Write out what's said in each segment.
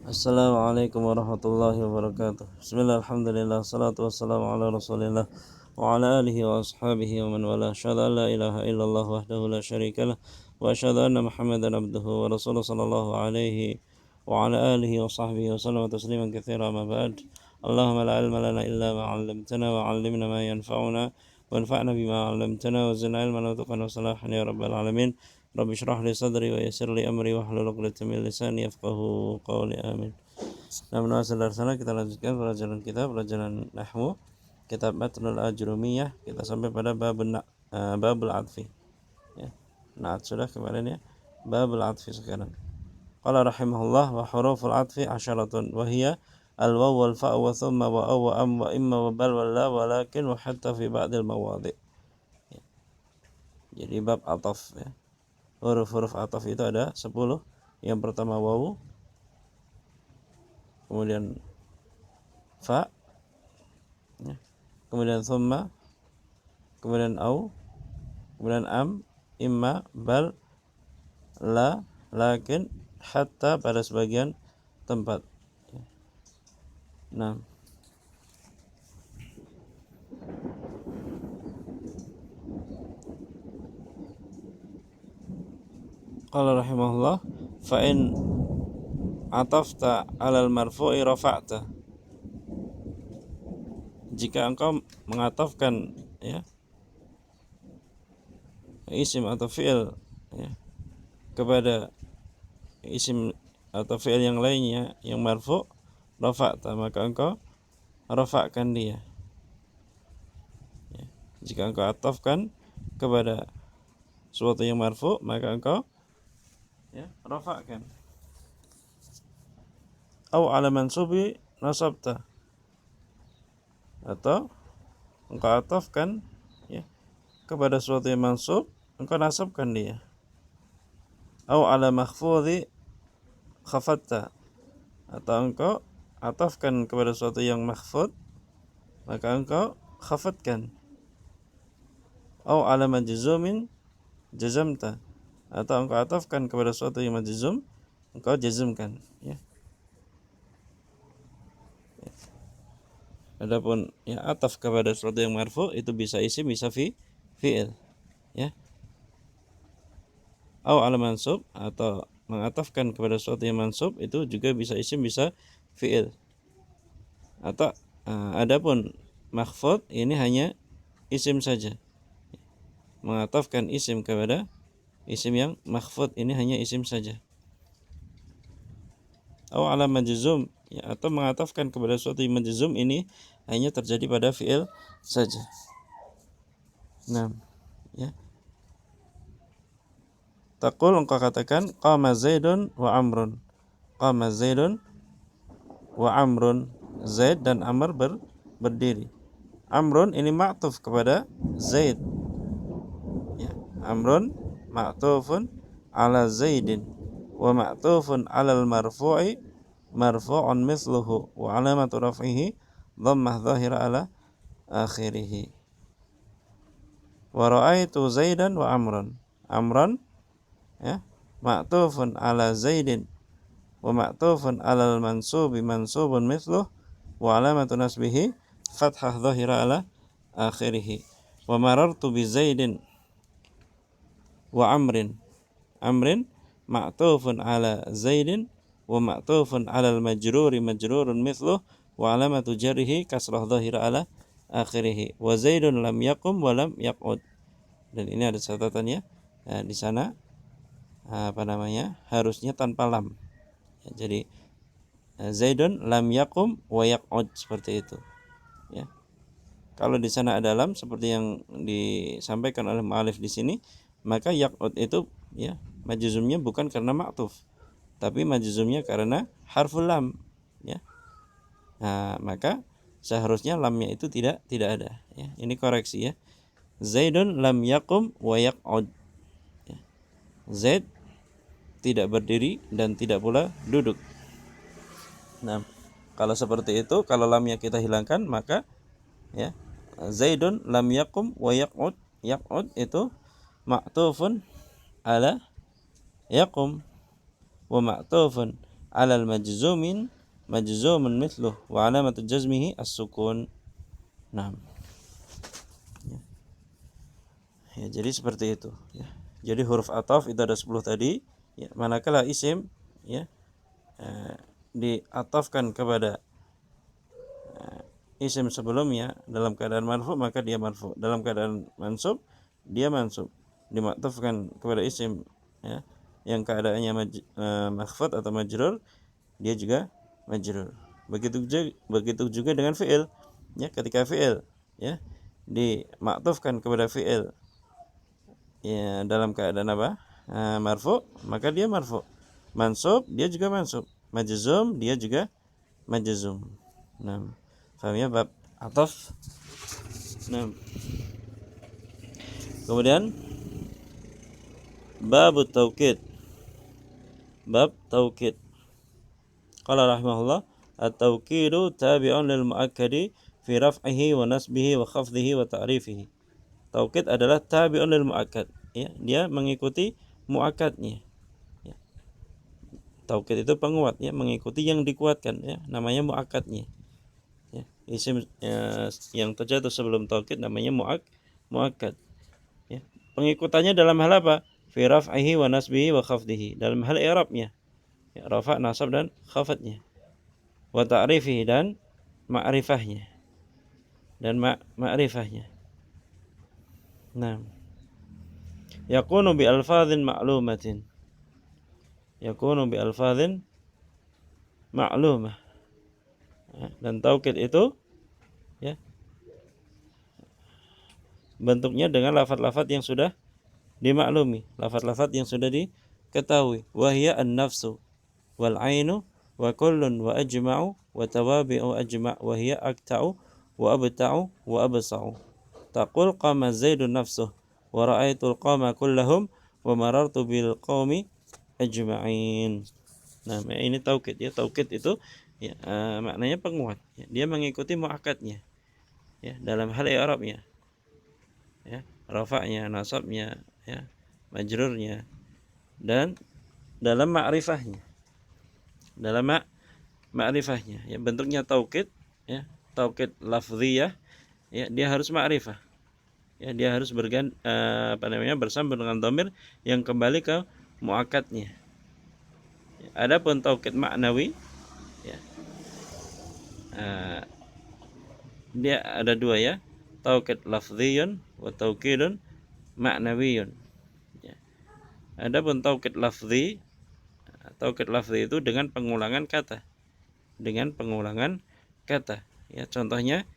Assalamualaikum warahmatullahi wabarakatuh. Bismillah, alhamdulillah, salatu wassalamu ala rasulillah wa ala alihi wa ashabihi wa man wala. Asyhadu an la ilaha illallah wahdahu la syarika lah wa asyhadu anna Muhammadan abduhu wa rasuluhu sallallahu alaihi wa ala alihi wa sahbihi wa sallam tasliman katsira ma ba'd. Allahumma la ilma lana illa ma 'allamtana wa 'allimna ma yanfa'una wanfa'na bima 'allamtana wa zidna ilman wa taqwan wa salahan ya rabbal alamin. Rabbi syrah li sadri wa yassir li amri wa hlul 'uqdatam min lisani yafqahu qawli, amin. Nah, saudara-saudara, kita lanjutkan pelajaran nahwu kitab Matnul Ajrumiyah. Kita sampai pada babul atfi. Ya. Na'at sudah kemarin ya. Babul atfi sekarang. Qala rahimahullah wa huruful atfi 'asyaratun wa hiya al-waw wal fa' wa thumma wa aw wa am wa imma wa bal wa la walakin wa hatta fi ba'dil mawadhi'. Ya. Jadi bab ataf ya. Huruf-huruf ataf itu ada 10. Yang pertama wawu, kemudian fa, ya, kemudian thumma, kemudian au, kemudian am, imma, bal, la, lakin, hatta pada sebagian tempat. Nah, qala rahimahullah fa in atafta 'alal marfu'i rafa'ta. Jika engkau mengatafkan ya isim atau fi'il ya kepada isim atau fi'il yang lainnya yang marfu', rafa'ta, maka engkau rafa'kan dia. Ya. Jika engkau atafkan kepada suatu yang marfu', maka engkau ya rafa'kan. Au 'ala mansubi nasabta, atau engkau atafkan ya kepada suatu yang mansub, engkau nasabkan dia. Au 'ala makhfudhi khafatta, atau engkau atafkan kepada suatu yang makhfud, maka engkau khafatkan. Au 'ala majzumin jazamta, atau engkau atafkan kepada suatu yang majzum, engkau jazmkan ya. Adapun ya ataf kepada suatu yang marfu itu bisa isim, bisa fi'il ya. Au 'ala mansub, atau mengatafkan kepada suatu yang mansub itu juga bisa isim, bisa fi'il. Atau adapun makhfud ini hanya isim saja. Mengatafkan isim kepada isim yang makhfud ini hanya isim saja. Au 'ala majzum ya, atau mengatafkan kepada suatu yang majzum ini hanya terjadi pada fi'il saja. Nah, ya. Taqul, engkau katakan qama Zaidun wa Amrun. Qama Zaidun wa Amrun. Zaid dan Amr berdiri. Amrun ini ma'tuf kepada Zaid. Ya, Amrun ma'tufun ala Zaidin wa ma'tufun ala al-marfu'i marfu'un mithluhu wa alamatu raf'ihi dhammah dhahira ala akhirih. Wa ra'aitu Zaidan wa Amran. Amran ya ma'tufun ala Zaidin wa ma'tufun ala al-mansubi mansubun mithluhu wa alamatu nasbihi fathah dhahira ala akhirih. Wa marartu bi Zaidin wa Amrin. Amrin ma'tufun ala Zaidin wa ma'tufun ala al-majruri majrurun mithluhu wa alamatu jarrihi kasrah dhahira ala akhirih. Wa Zaidun lam yaqum wa lam yaq'ud. Dan ini ada catatannya di sana harusnya tanpa lam ya, jadi Zaidun lam yaqum wa yaq'ud, seperti itu ya. Kalau di sana ada lam seperti yang disampaikan oleh mu'alif di sini, maka yaq'ud itu ya majzumnya bukan karena ma'tuf, tapi majzumnya karena harful lam ya. Nah, maka seharusnya lamnya itu tidak ada ya. Ini koreksi ya. Zaidun lam yaqum wa yaq'ud ya. Zaid tidak berdiri dan tidak pula duduk. Nah, kalau seperti itu, kalau lamnya kita hilangkan, maka ya Zaidun lam yaqum wa yaq'ud. Yaq'ud itu ma'tufun ala yaqum wa ma'tufun 'alal majzumun mithluh wa 'alamatu jazmihi as-sukun. Nah, ya, jadi seperti itu ya. Jadi huruf ataf itu ada 10 tadi ya, manakala isim ya diatafkan kepada isim sebelumnya dalam keadaan marfu maka dia marfu, dalam keadaan mansub dia mansub, dimaktufkan kepada isim ya yang keadaannya makhfud atau majrur dia juga majrur. Begitu juga dengan fi'il ya, ketika fi'il ya dimaktufkan kepada fi'il ya dalam keadaan apa? Marfu maka dia marfu, mansub dia juga mansub, majzum dia juga majzum. Nah, paham ya bab ataf? Nah, kemudian bab taukid. Bab taukid. Qala rahimahullah, at-taukidu tabi'un lil muakkadi fi raf'ihi wa nasbihi wa khafdihi wa ta'rifihi. Taukid adalah tabi'un lil muakkad ya, dia mengikuti muakkadnya. Ya. Taukid itu penguat ya, mengikuti yang dikuatkan ya, namanya muakkadnya. Ya, isim yang terjatuh sebelum taukid namanya muakkad. Ya. Pengikutannya dalam hal apa? Fi raf'ihi wa nasbihi wa khafdihi, dalam hal i'rabnya. Ya, rafa', nasab dan khafadnya. Wa ta'rifihi dan ma'rifahnya. Ma'rifahnya. Nah. Yakunu bi alfadhin ma'lumatin. Yakunu bi alfadhin ma'lumah. Ya, dan taukid itu ya bentuknya dengan lafaz-lafaz yang sudah dimaklumi, lafaz-lafaz yang sudah diketahui. Wahia an-nafsu wal ainu wa kullun wa ajma'u wa tawabi'u ajma' wa hiya akta'u wa abta'u wa absa'u. Taqul qama Zaidun nafsuh wa ra'aitul qama kullahum wa marartu bil qaumi ajma'in. Nah, ini taukid ya. Taukid itu ya, maknanya penguat ya. Dia mengikuti muakkadnya ya dalam hal i'rabnya. Ya, rafa'nya, nasabnya, ya, majrurnya, dan dalam ma'rifahnya. Dalam ma'rifahnya, ya, bentuknya taukid, ya, taukid lafziyah, ya, dia harus ma'rifah. Ya, dia harus bersambung dengan dhamir yang kembali ke muakkadnya. Ya, adapun taukid ma'nawi, ya, dia ada dua ya, taukid lafziyun wa taukidun ma'nawiyun. Ya. Adapun taukid lafzi itu dengan pengulangan kata. Dengan pengulangan kata. Ya, contohnya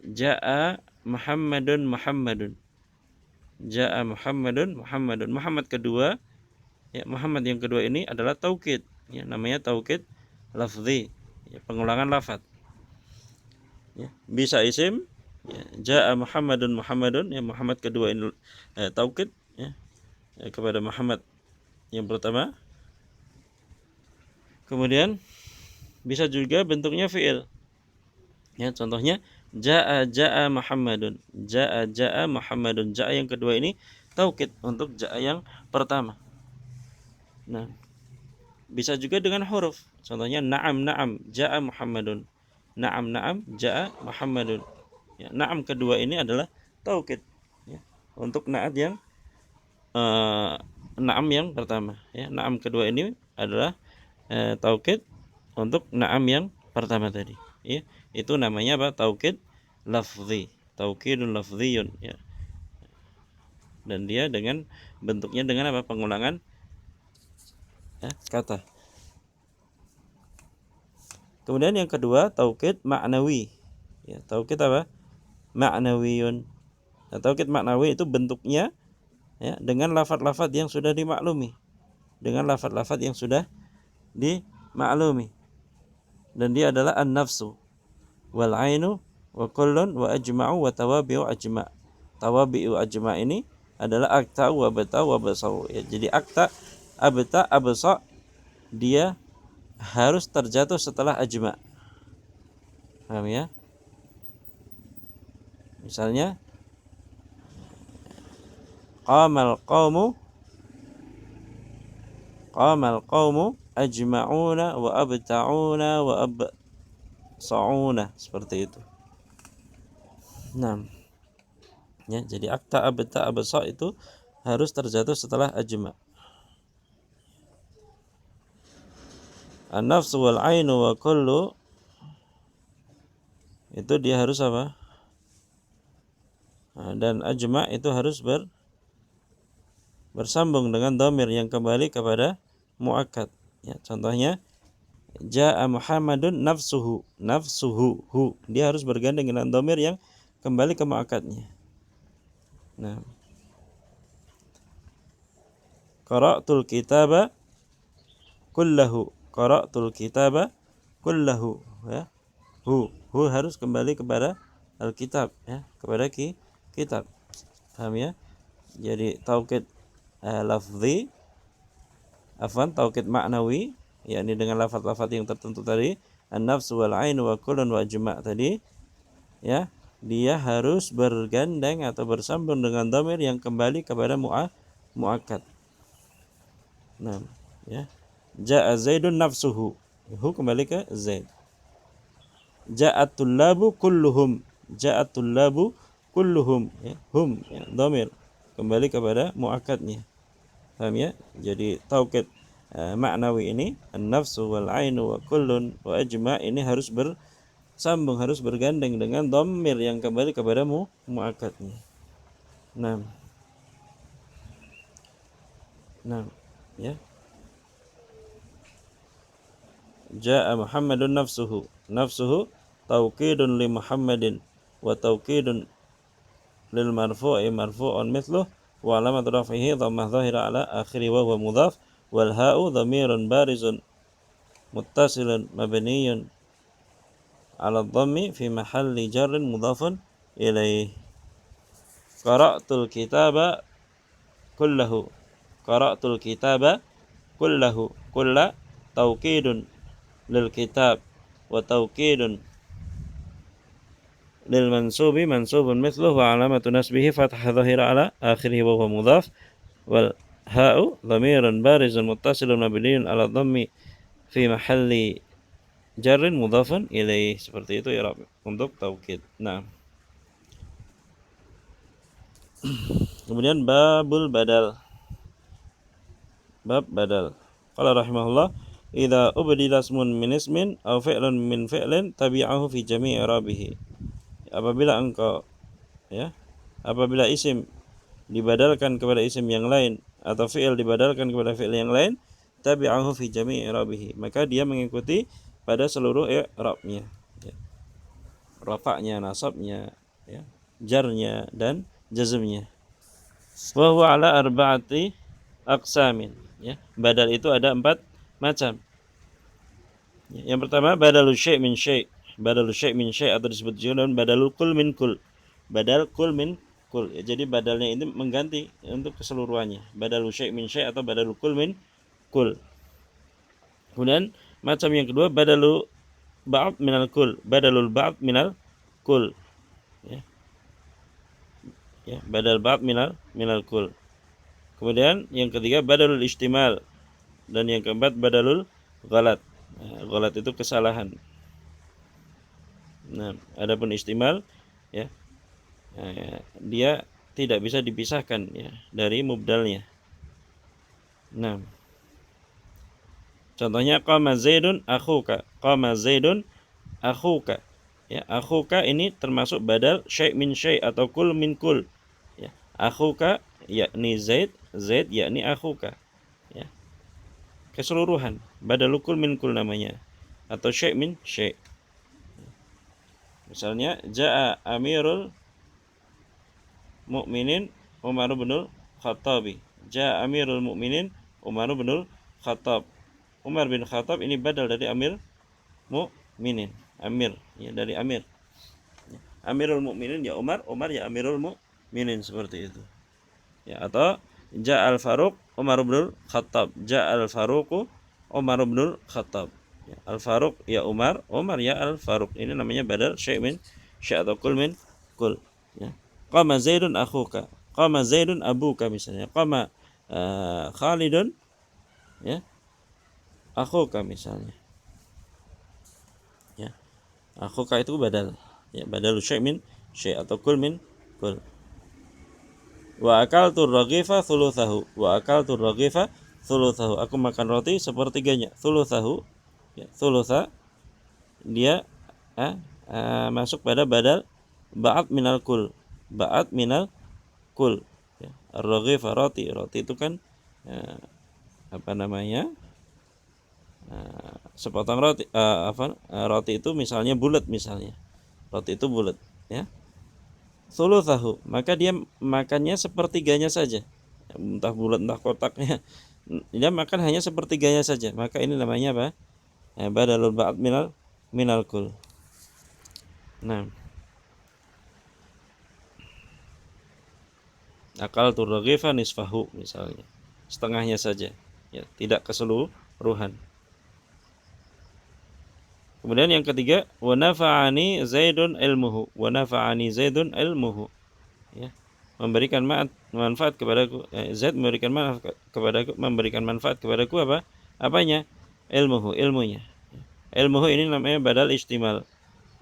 Ja'a Muhammadun Muhammadun. Ja'a Muhammadun Muhammadun. Muhammad kedua, ya, Muhammad yang kedua ini adalah taukid. Ya, namanya taukid lafzi. Ya, pengulangan lafaz. Ya, bisa isim ya, Ja'a Muhammadun Muhammadun, ya, Muhammad kedua ini taukid ya, kepada Muhammad yang pertama. Kemudian bisa juga bentuknya fi'il. Ya, contohnya Ja'a Muhammadun. Ja'a Muhammadun. Ja'a yang kedua ini taukid untuk Ja'a yang pertama. Nah, bisa juga dengan huruf. Contohnya na'am Ja'a Muhammadun. Na'am Ja'a Muhammadun. Ya, na'am kedua ini adalah taukid ya, untuk na'at yang na'am yang pertama ya. Na'am kedua ini adalah taukid untuk na'am yang pertama tadi ya. Itu namanya apa? Taukid lafzi, taukidun lafziyun ya. Dan dia dengan bentuknya dengan apa? Pengulangan ya, kata. Kemudian yang kedua taukid ma'nawi ya. Taukid apa? Ma'nawiyun. Nah, taukid ma'nawi itu bentuknya ya dengan lafaz-lafaz yang sudah dimaklumi. Dengan lafaz-lafaz yang sudah dimaklumi. Dan dia adalah an-nafsu wal ainu wa kullun wa ajma'u wa tawabi'u ajma'. Tawabi'u ajma' ini adalah akta wa bata wa basau ya. Jadi akta, abta, absa dia harus terjatuh setelah ajma'. Paham ya? Misalnya qamal qaumu ajma'una wa abta'una wa absa'una, seperti itu. Nah, ya, jadi akta, abta, absa itu harus terjatuh setelah ajma'. An-nafsu wal ainu wa kullu, itu dia harus apa? Nah, dan ajma' itu harus bersambung dengan dhamir yang kembali kepada muakkad. Ya, contohnya Ja'a Muhammadun nafsuhu, nafsuhu, hu. Dia harus bergandeng dengan dhamir yang kembali ke muakkadnya. Nah, qara'tul kitaba kullahu, qara'tul kitaba kullahu, ya. Hu harus kembali kepada Alkitab, ya, kepada kitab. Paham ya? Jadi taukid lafzi, taukid maknawi, yakni dengan lafaz-lafaz yang tertentu tadi, an-nafsu wal ainu wa kullun wa ajma' tadi, ya, dia harus bergandeng atau bersambung dengan dhamir yang kembali kepada muakkad. Nah, ya. Ja'a Zaidun nafsuhu, hu kembali ke Zaid. Ja'at tullabu kulluhum, ja'at tullabu kulluhum, ya, hum, ya, dhamir kembali kepada muakkadnya. Paham ya? Jadi taukid maknawi ini, an-nafsu wal ainu wa kullun wa ajma' ini harus bersambung, harus bergandeng dengan dhamir yang kembali kepada muakkadnya. Nah, ya. Ja'a Muhammadun nafsuhu, nafsuhu taukidun li Muhammadin wa taukidun lil marfu'i marfu'un mithluh wa alamat raf'ihi dhammah dhahira ala akhiri wa huwa mudhaf wal ha'u dhamirun barizun muttasilun mabniyun ala dhammi fi mahalli jarrin mudhafun ilaih. Qara'tul kitaba kullahu, qara'tul kitaba kullahu, kulla taukidun lil kitab wa taukidun lil mansubi mansubun mithluh wa alamatu nasbihi fathah dhahira ala akhirih wa huwa mudhaf wal ha'u dhamirun barizun muttasilun mabniyun ala dhammi fi mahalli jarrin mudhafun ilaih. Seperti itu ya untuk taukid. Nah, kemudian babul badal, bab badal. Qala rahimahullah, idza ubdila ismun min ismin aw fi'lun min fi'lin tabi'ahu fi jami'i i'rabihi. Apabila engkau, ya, apabila isim dibadalkan kepada isim yang lain atau fi'il dibadalkan kepada fi'il yang lain, tabi'ahu fi jami'i i'rabihi, maka dia mengikuti pada seluruh i'rabnya, ya. Rafa'nya, nasabnya, ya, jarnya dan jazmnya. Wa huwa ala arba'ati aqsamin, ya. Badal itu ada 4 macam. Yang pertama badalul syai' min syai', badalul syai' min syai' atau disebut juga dengan badalul kul min kul. Badal kul min kul, ya, jadi badalnya ini mengganti untuk keseluruhannya. Badalul syai' min syai' atau badalul kul min kul. Kemudian macam yang kedua badalul ba'd minal kul, badalul ba'd minal kul, ya. Ya, badal ba'd minal kul. Kemudian yang ketiga badalul istimal, dan yang keempat badalul ghalat. Nah, ghalat itu kesalahan. Nah, adapun istimal, ya, dia tidak bisa dipisahkan, ya, dari mubdalnya. Nah, contohnya qama Zaidun akhuka, qama Zaidun akhuka, ya, akhuka ini termasuk badal syai' min syai' atau kul min kul, ya. Akhuka yakni Zaid, Zaid yakni akhuka, ya, keseluruhan, badalul kul min kul namanya, atau syai' min syai'. Misalnya ja'a amirul mu'minin Umar bin Khattabi, ja'a amirul mu'minin Umar bin Khattab. Umar bin Khattab ini badal dari amir mu'minin, amir, ya, dari amir. Amirul mu'minin ya Umar, Umar ya amirul mu'minin, seperti itu, ya. Atau ja'al Faruq Umar bin Khattab, ja'al Faruqu Umar bin Khattab, ya, al Faruq ya Umar, Umar ya al Faruq. Ini namanya badal syai' min syai' atau kul min kul, ya. Qama Zaidun akhuka, qama Zaidun abuka, misalnya qama Khalidun, ya, akhuka misalnya. Ya. Akhuka itu badal. Ya, badal syai' min syai' atau kul min kul. Wa akaltu raghifa thuluthahu. Wa akaltu raghifa thuluthahu. Aku makan roti sepertiganya. Thuluthahu. Ya, thulutha dia masuk pada badal ba'at minal kul. Ba'at minal kul. Ya, ar-raghifa roti. Roti itu kan sepotong roti roti itu misalnya bulat misalnya. Roti itu bulat, ya. Thuluthahu, maka dia makannya sepertiganya saja. Entah bulat entah kotaknya. Dia makan hanya sepertiganya saja. Maka ini namanya apa? Badalul ba'd minal kul. Nah, akal turaghifa nisfahu misalnya. Setengahnya saja. Ya, tidak keseluruhan. Kemudian yang ketiga, wa nafa'ani Zaidun ilmuhu. Wa nafa'ani Zaidun ilmuhu. Ya. Memberikan manfaat kepadaku. Zaid memberikan manfaat kepadaku apa? Apanya? Ilmuhu, ilmunya. Ilmuhu ini namanya badal istimal.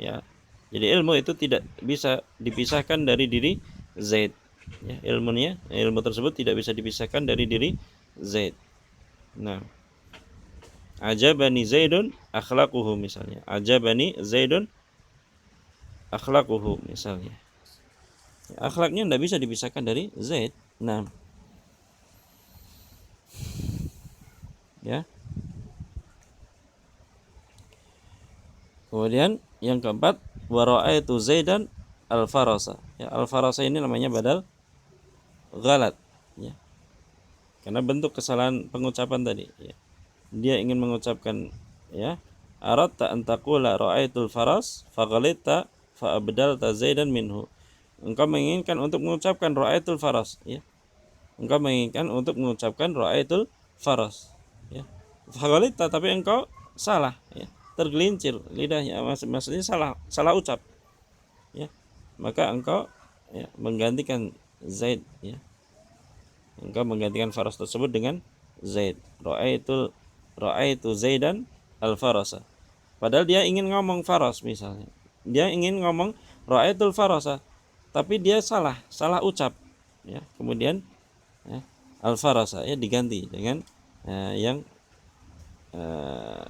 Ya. Jadi ilmu itu tidak bisa dipisahkan dari diri Zaid. Ya, ilmu tersebut tidak bisa dipisahkan dari diri Zaid. Nah, ajabani Zaidun akhlaquhu misalnya. Ajabani Zaidun akhlaquhu misalnya. Akhlaknya tidak bisa dipisahkan dari Zaid. Nah, ya. Kemudian yang keempat, wa ra'aitu Zaidan al-farasa. Ya, al-farasa ini namanya badal ghalat. Ya. Karena bentuk kesalahan pengucapan tadi. Ya. Dia ingin mengucapkan, ya, aradta an taqula ra'aitul faras faghalita fa abdalta Zaidan minhu. Engkau menginginkan untuk mengucapkan ra'aitul faras, ya. Engkau menginginkan untuk mengucapkan ra'aitul faras, ya. Faghalita, tapi engkau salah, ya. Tergelincir lidahnya, maksudnya salah ucap, ya. Maka engkau, ya, menggantikan Zaid, ya. Engkau menggantikan faras tersebut dengan Zaid. Ra'aitu Zaidan al-farasa. Padahal dia ingin ngomong faras misalnya. Dia ingin ngomong ra'aitul farasa, tapi dia salah ucap, ya. Kemudian, ya, al-farasa, ya, diganti dengan yang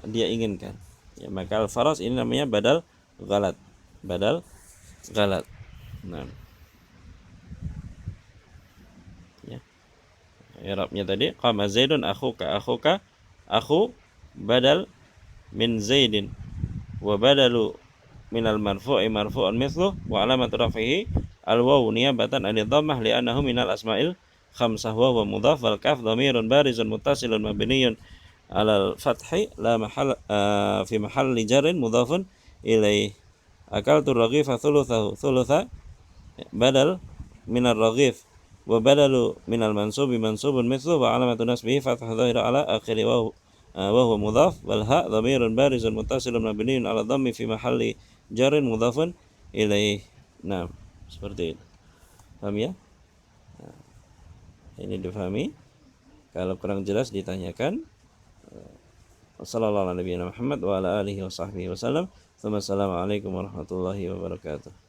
dia inginkan. Ya, maka al-faras ini namanya badal ghalat. Badal ghalat. Nah. Ya. I'rabnya tadi qama Zaidun akhuka. Akhu badal min Zaidin wa badalu minal marfu'i marfu'un mithluh wa alamatu raf'ihi al-wawu niyabatan 'anil dhammah li'annahu minal asma'il khamsah wa mudhaf wal kaf dhamirun barizun muttasilun mabniyyun 'alal fathi la mahal fi mahalli jarrin mudhafun ilaih. Akaltu raghifa thulutha badal minar raghif wa badalu minal mansubi mansubun mithluh wa alamatu nasbihi fathah dhahira ala akhiri wa huwa mudhaf wal ha dhamirun barizun muttasilun mabniyyun 'ala dhammi fi mahalli jarrin mudhafun ilaih. Nah, seperti itu. Paham ya? Nah, ini difahami. Kalau kurang jelas ditanyakan. Wassallallahu ala nabiyina Muhammad wa ala alihi wa sahbihi wasallam. Assalamualaikum warahmatullahi wabarakatuh.